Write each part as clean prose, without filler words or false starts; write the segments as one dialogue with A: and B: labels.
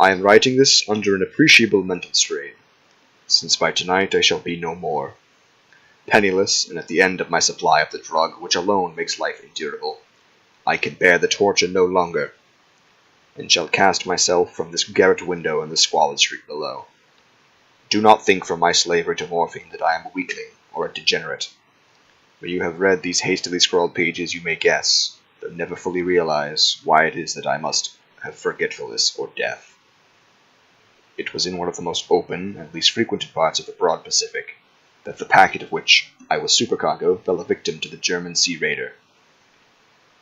A: I am writing this under an appreciable mental strain, since by tonight I shall be no more. Penniless, and at the end of my supply of the drug which alone makes life endurable, I can bear the torture no longer, and shall cast myself from this garret window in the squalid street below. Do not think from my slavery to morphine that I am a weakling or a degenerate. When you have read these hastily scrawled pages, you may guess, though never fully realize, why it is that I must have forgetfulness or death. It was in one of the most open and least frequented parts of the broad Pacific that the packet of which I was supercargo fell a victim to the German sea raider.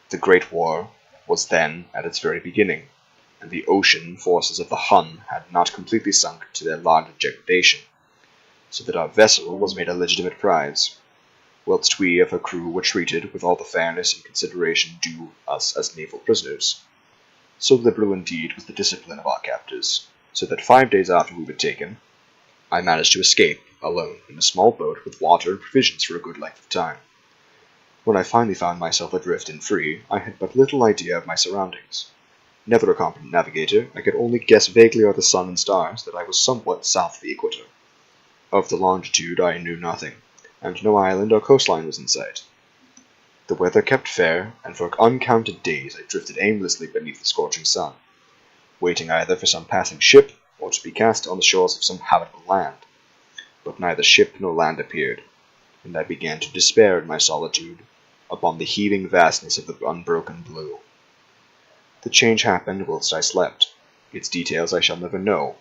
A: The Great War was then at its very beginning, and the ocean forces of the Hun had not completely sunk to their large degradation, so that our vessel was made a legitimate prize, whilst we of her crew were treated with all the fairness and consideration due us as naval prisoners. So liberal indeed was the discipline of our captors, so that 5 days after we were taken, I managed to escape, alone, in a small boat with water and provisions for a good length of time. When I finally found myself adrift and free, I had but little idea of my surroundings. Never a competent navigator, I could only guess vaguely by the sun and stars that I was somewhat south of the equator. Of the longitude I knew nothing, and no island or coastline was in sight. The weather kept fair, and for uncounted days I drifted aimlessly beneath the scorching sun, waiting either for some passing ship or to be cast on the shores of some habitable land. But neither ship nor land appeared, and I began to despair in my solitude upon the heaving vastness of the unbroken blue. The change happened whilst I slept. Its details I shall never know,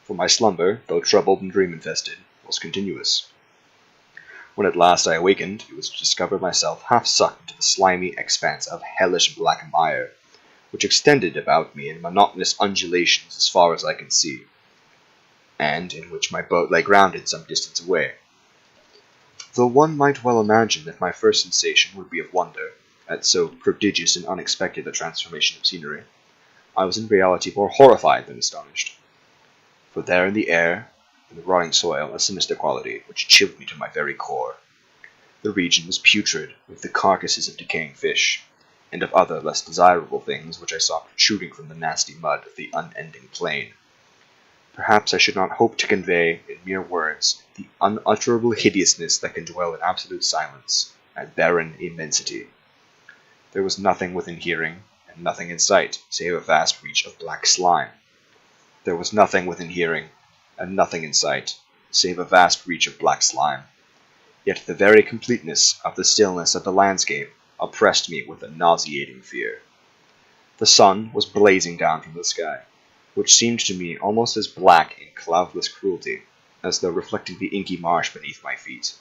A: for my slumber, though troubled and dream-infested, was continuous. When at last I awakened, it was to discover myself half sucked into the slimy expanse of hellish black mire, which extended about me in monotonous undulations as far as I could see, and in which my boat lay grounded some distance away. Though one might well imagine that my first sensation would be of wonder at so prodigious and unexpected a transformation of scenery, I was in reality more horrified than astonished. For there in the air, in the rotting soil, a sinister quality which chilled me to my very core. The region was putrid, with the carcasses of decaying fish, and of other less desirable things which I saw protruding from the nasty mud of the unending plain. Perhaps I should not hope to convey, in mere words, the unutterable hideousness that can dwell in absolute silence and barren immensity. There was nothing within hearing, and nothing in sight, save a vast reach of black slime. There was nothing within hearing, and nothing in sight, save a vast reach of black slime. Yet the very completeness of the stillness of the landscape oppressed me with a nauseating fear. The sun was blazing down from the sky, which seemed to me almost as black in cloudless cruelty, as though reflecting the inky marsh beneath my feet.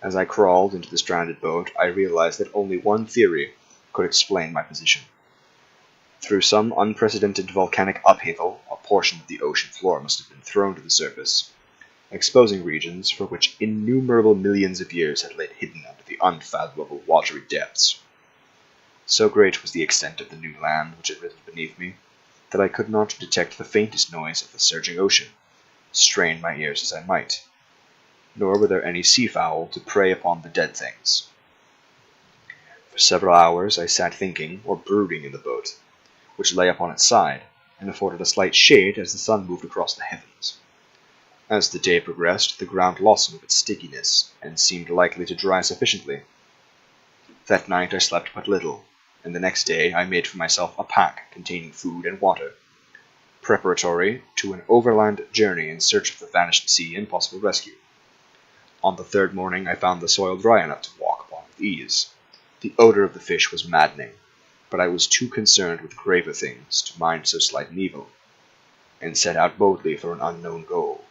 A: As I crawled into the stranded boat, I realized that only one theory could explain my position. Through some unprecedented volcanic upheaval, a portion of the ocean floor must have been thrown to the surface, exposing regions for which innumerable millions of years had lain hidden under the unfathomable watery depths. So great was the extent of the new land which had risen beneath me, that I could not detect the faintest noise of the surging ocean, strain my ears as I might, nor were there any seafowl to prey upon the dead things. For several hours I sat thinking or brooding in the boat, which lay upon its side, and afforded a slight shade as the sun moved across the heavens. As the day progressed, the ground lost some of its stickiness, and seemed likely to dry sufficiently. That night I slept but little, and the next day I made for myself a pack containing food and water, preparatory to an overland journey in search of the vanished sea and possible rescue. On the third morning I found the soil dry enough to walk upon with ease. The odor of the fish was maddening, but I was too concerned with graver things to mind so slight an evil, and set out boldly for an unknown goal.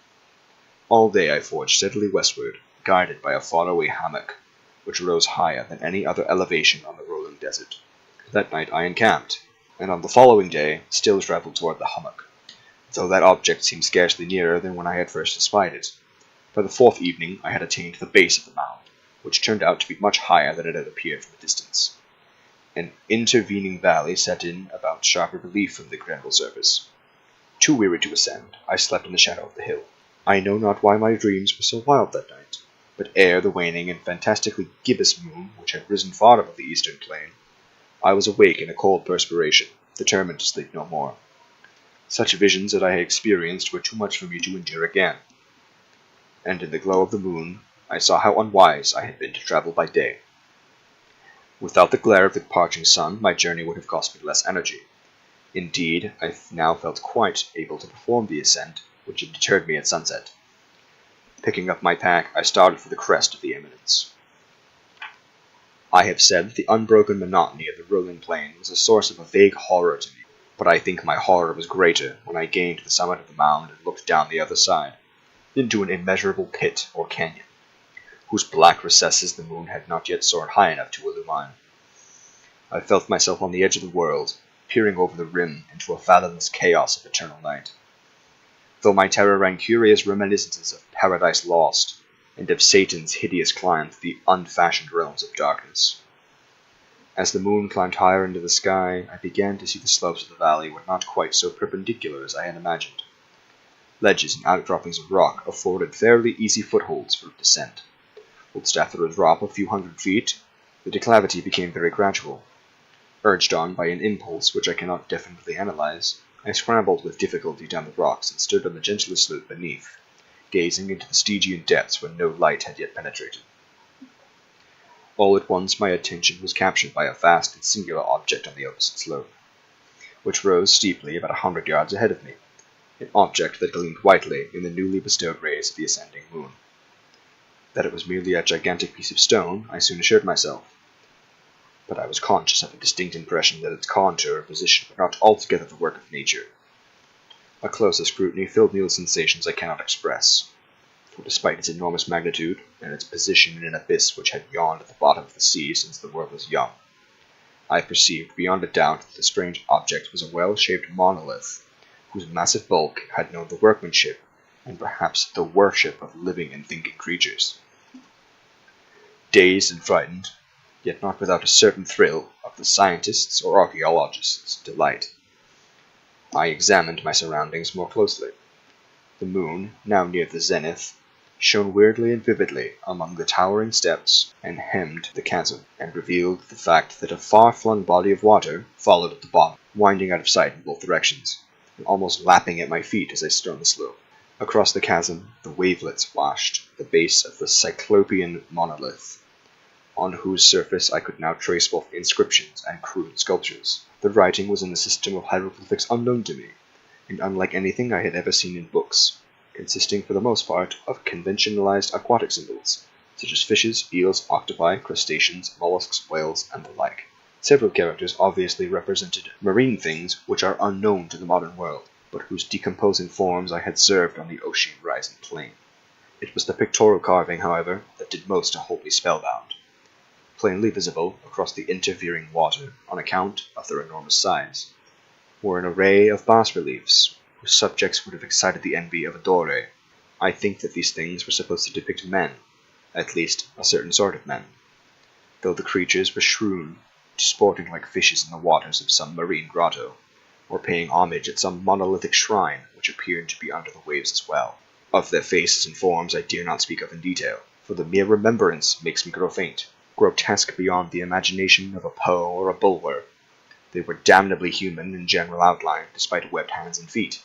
A: All day I forged steadily westward, guided by a faraway hammock, which rose higher than any other elevation on the rolling desert. That night I encamped, and on the following day still travelled toward the hummock, though that object seemed scarcely nearer than when I had first espied it. By the fourth evening I had attained the base of the mound, which turned out to be much higher than it had appeared from a distance. An intervening valley set in about sharper relief from the gravel surface. Too weary to ascend, I slept in the shadow of the hill. I know not why my dreams were so wild that night, but ere the waning and fantastically gibbous moon, which had risen far above the eastern plain, I was awake in a cold perspiration, determined to sleep no more. Such visions that I had experienced were too much for me to endure again, and in the glow of the moon I saw how unwise I had been to travel by day. Without the glare of the parching sun, my journey would have cost me less energy. Indeed, I now felt quite able to perform the ascent, which had deterred me at sunset. Picking up my pack, I started for the crest of the eminence. I have said that the unbroken monotony of the rolling plain was a source of a vague horror to me, but I think my horror was greater when I gained the summit of the mound and looked down the other side, into an immeasurable pit or canyon, whose black recesses the moon had not yet soared high enough to illumine. I felt myself on the edge of the world, peering over the rim into a fathomless chaos of eternal night. Though my terror rang curious reminiscences of Paradise Lost, and of Satan's hideous climb through the unfashioned realms of darkness. As the moon climbed higher into the sky, I began to see the slopes of the valley were not quite so perpendicular as I had imagined. Ledges and outcroppings of rock afforded fairly easy footholds for descent, whilst after a drop a few hundred feet, the declivity became very gradual. Urged on by an impulse which I cannot definitely analyze, I scrambled with difficulty down the rocks and stood on the gentler slope beneath, gazing into the Stygian depths where no light had yet penetrated. All at once my attention was captured by a vast and singular object on the opposite slope, which rose steeply about 100 yards ahead of me, an object that gleamed whitely in the newly bestowed rays of the ascending moon. That it was merely a gigantic piece of stone, I soon assured myself, but I was conscious of a distinct impression that its contour and position were not altogether the work of nature. A closer scrutiny filled me with sensations I cannot express, for despite its enormous magnitude, and its position in an abyss which had yawned at the bottom of the sea since the world was young, I perceived beyond a doubt that the strange object was a well-shaped monolith, whose massive bulk had known the workmanship, and perhaps the worship of living and thinking creatures. Dazed and frightened, yet not without a certain thrill of the scientist's or archaeologist's delight, I examined my surroundings more closely. The moon, now near the zenith, shone weirdly and vividly among the towering steps and hemmed the chasm, and revealed the fact that a far-flung body of water followed at the bottom, winding out of sight in both directions, and almost lapping at my feet as I stood on the slope. Across the chasm, the wavelets washed the base of the cyclopean monolith, on whose surface I could now trace both inscriptions and crude sculptures. The writing was in a system of hieroglyphics unknown to me, and unlike anything I had ever seen in books, consisting for the most part of conventionalized aquatic symbols, such as fishes, eels, octopi, crustaceans, mollusks, whales, and the like. Several characters obviously represented marine things which are unknown to the modern world, but whose decomposing forms I had observed on the ocean rising plain. It was the pictorial carving, however, that did most to hold me spellbound. Plainly visible across the interfering water, on account of their enormous size, were an array of bas-reliefs, whose subjects would have excited the envy of a Dore. I think that these things were supposed to depict men, at least a certain sort of men, though the creatures were shrewn, disporting like fishes in the waters of some marine grotto, or paying homage at some monolithic shrine which appeared to be under the waves as well. Of their faces and forms I dare not speak of in detail, for the mere remembrance makes me grow faint. Grotesque beyond the imagination of a Poe or a Bulwer, they were damnably human in general outline, despite webbed hands and feet.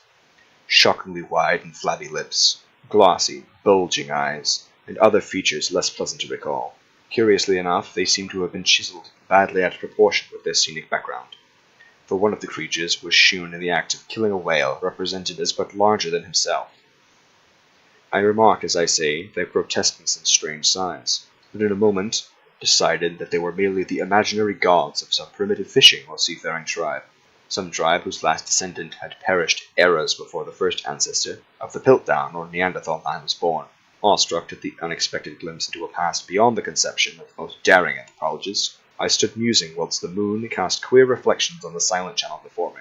A: Shockingly wide and flabby lips, glossy, bulging eyes, and other features less pleasant to recall. Curiously enough, they seemed to have been chiseled badly out of proportion with their scenic background, for one of the creatures was shewn in the act of killing a whale represented as but larger than himself. I remarked, as I say, their grotesqueness and strange size, but in a moment decided that they were merely the imaginary gods of some primitive fishing or seafaring tribe, some tribe whose last descendant had perished eras before the first ancestor of the Piltdown or Neanderthal man was born. Awestruck at the unexpected glimpse into a past beyond the conception of the most daring anthropologists, I stood musing whilst the moon cast queer reflections on the silent channel before me.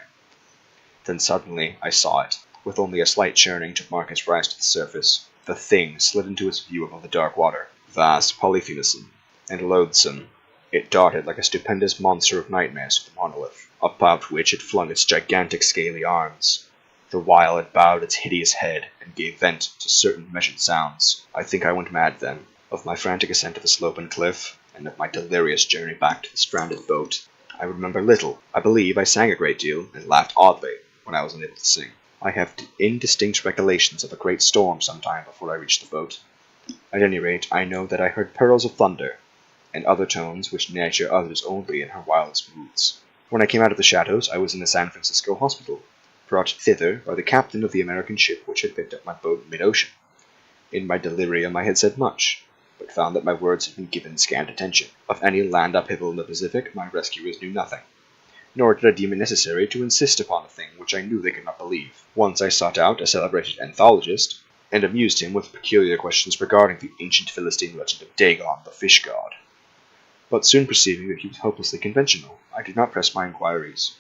A: Then suddenly I saw it, with only a slight churning to mark its rise to the surface. The thing slid into its view above the dark water, vast, polyphemusine, and loathsome. It darted like a stupendous monster of nightmares to the monolith, about which it flung its gigantic scaly arms, the while it bowed its hideous head and gave vent to certain measured sounds. I think I went mad then, of my frantic ascent of the slope and cliff, and of my delirious journey back to the stranded boat. I remember little. I believe I sang a great deal, and laughed oddly, when I was unable to sing. I have indistinct recollections of a great storm some time before I reached the boat. At any rate, I know that I heard pearls of thunder, and other tones which nature utters only in her wildest moods. When I came out of the shadows, I was in the San Francisco hospital, brought thither by the captain of the American ship which had picked up my boat mid-ocean. In my delirium I had said much, but found that my words had been given scant attention. Of any land upheaval in the Pacific, my rescuers knew nothing, nor did I deem it necessary to insist upon a thing which I knew they could not believe. Once I sought out a celebrated anthologist, and amused him with peculiar questions regarding the ancient Philistine legend of Dagon, the fish god. But soon perceiving that he was hopelessly conventional, I did not press my inquiries.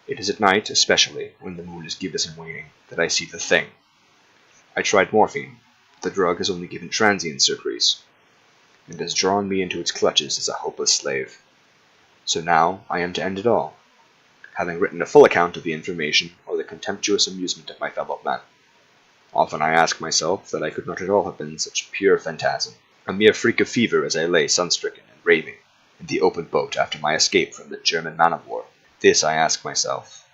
A: It is at night, especially, when the moon is gibbous and waning, that I see the thing. I tried morphine, but the drug has only given transient surcease, and has drawn me into its clutches as a hopeless slave. So now I am to end it all, having written a full account of the information or the contemptuous amusement of my fellow men. Often I ask myself that I could not at all have been such pure phantasm, a mere freak of fever as I lay sun-stricken and raving in the open boat after my escape from the German man-of-war. This I ask myself,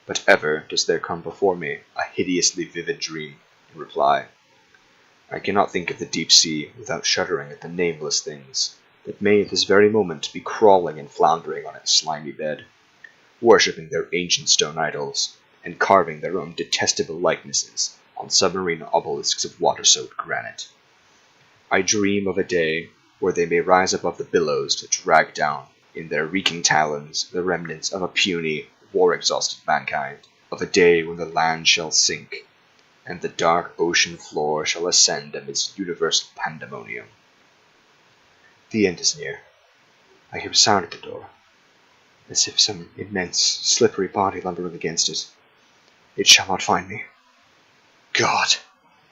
A: but ever does there come before me a hideously vivid dream in reply. I cannot think of the deep sea without shuddering at the nameless things that may at this very moment be crawling and floundering on its slimy bed, worshipping their ancient stone idols, and carving their own detestable likenesses on submarine obelisks of water-soaked granite. I dream of a day where they may rise above the billows to drag down in their reeking talons the remnants of a puny, war-exhausted mankind, of a day when the land shall sink, and the dark ocean floor shall ascend amidst universal pandemonium. The end is near. I hear a sound at the door, as if some immense, slippery body lumbering against it. It shall not find me. God!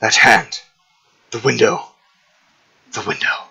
A: That hand! The window! The window!